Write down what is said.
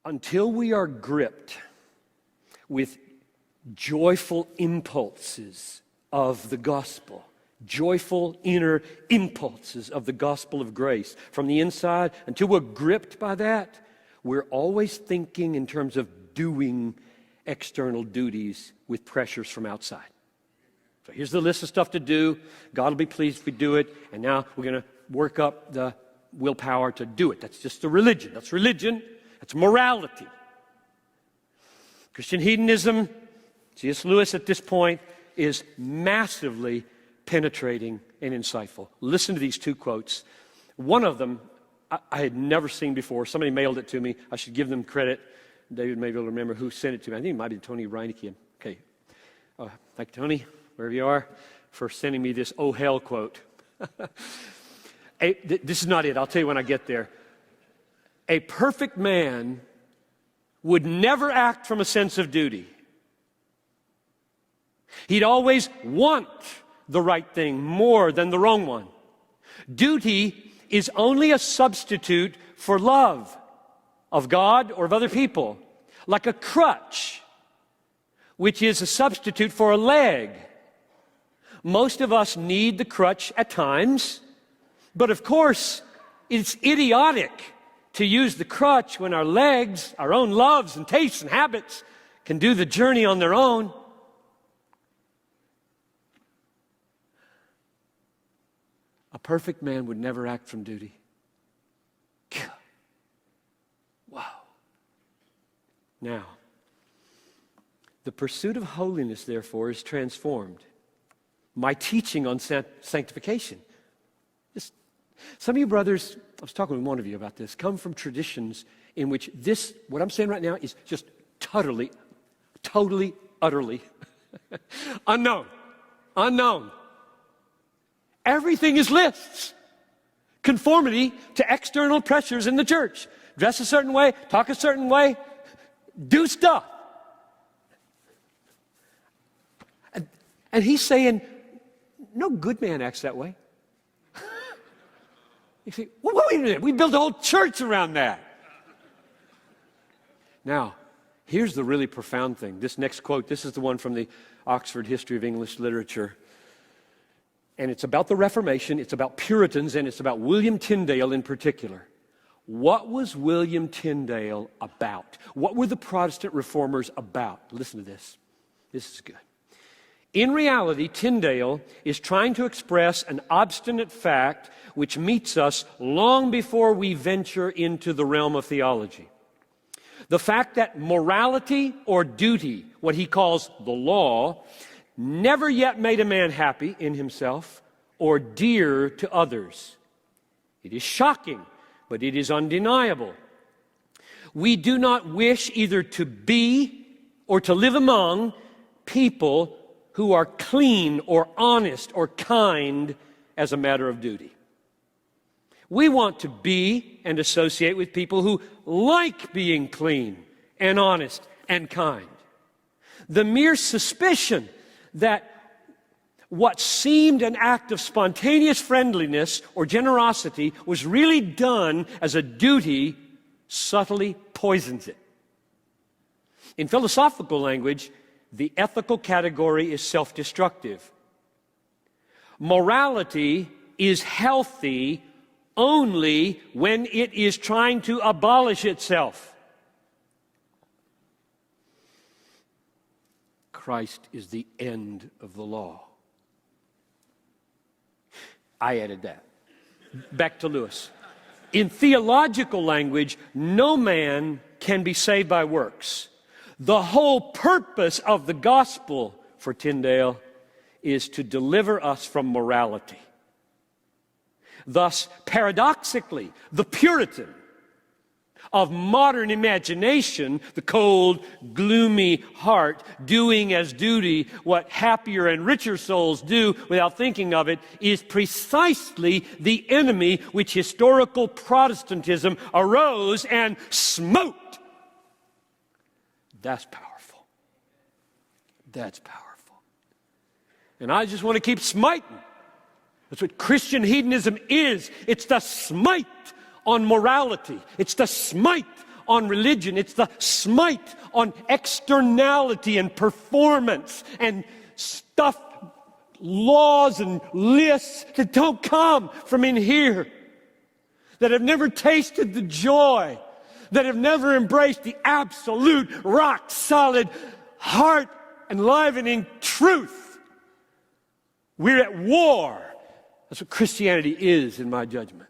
until we are gripped with joyful impulses of the gospel, joyful inner impulses of the gospel of grace from the inside, until we're gripped by that, we're always thinking in terms of doing external duties with pressures from outside. So here's the list of stuff to do. God will be pleased if we do it. And now we're going to work up the willpower to do it. That's just a religion. That's religion. That's morality. Christian hedonism, C.S. Lewis at this point, is massively penetrating and insightful. Listen to these two quotes. One of them I had never seen before. Somebody mailed it to me. I should give them credit. David may be able to remember who sent it to me. I think it might be Tony Reineke. Okay. Thank you, Tony, wherever you are, for sending me this oh hell quote. This is not it. I'll tell you when I get there. A perfect man would never act from a sense of duty. He'd always want the right thing more than the wrong one. Duty is only a substitute for love of God or of other people, like a crutch, which is a substitute for a leg. Most of us need the crutch at times, but of course, it's idiotic to use the crutch when our legs, our own loves and tastes and habits, can do the journey on their own. A perfect man would never act from duty. Wow. Now, the pursuit of holiness, therefore, is transformed. My teaching on sanctification. Some of you brothers, I was talking with one of you about this, come from traditions in which this, what I'm saying right now, is just totally, utterly unknown. Everything is lists. Conformity to external pressures in the church. Dress a certain way, talk a certain way, do stuff. And he's saying, no good man acts that way. You say, well, wait a minute, we built a whole church around that. Now, here's the really profound thing. This next quote, this is the one from the Oxford History of English Literature. And it's about the Reformation, it's about Puritans, and it's about William Tyndale in particular. What was William Tyndale about? What were the Protestant reformers about? Listen to this. This is good. In reality, Tyndale is trying to express an obstinate fact which meets us long before we venture into the realm of theology. The fact that morality or duty, what he calls the law, never yet made a man happy in himself or dear to others. It is shocking, but it is undeniable. We do not wish either to be or to live among people who are clean or honest or kind as a matter of duty. We want to be and associate with people who like being clean and honest and kind. The mere suspicion that what seemed an act of spontaneous friendliness or generosity was really done as a duty subtly poisons it. In philosophical language, the ethical category is self-destructive. Morality is healthy only when it is trying to abolish itself. Christ is the end of the law. I added that. Back to Lewis. In theological language, no man can be saved by works. The whole purpose of the gospel for Tyndale is to deliver us from morality. Thus, paradoxically, the Puritan of modern imagination, the cold, gloomy heart, doing as duty what happier and richer souls do without thinking of it, is precisely the enemy which historical Protestantism arose and smote. That's powerful. That's powerful. And I just want to keep smiting. That's what Christian hedonism is. It's the smite on morality. It's the smite on religion. It's the smite on externality and performance and stuff, laws and lists that don't come from in here, that have never tasted the joy, that have never embraced the absolute, rock-solid, heart-enlivening truth. We're at war. That's what Christianity is, in my judgment.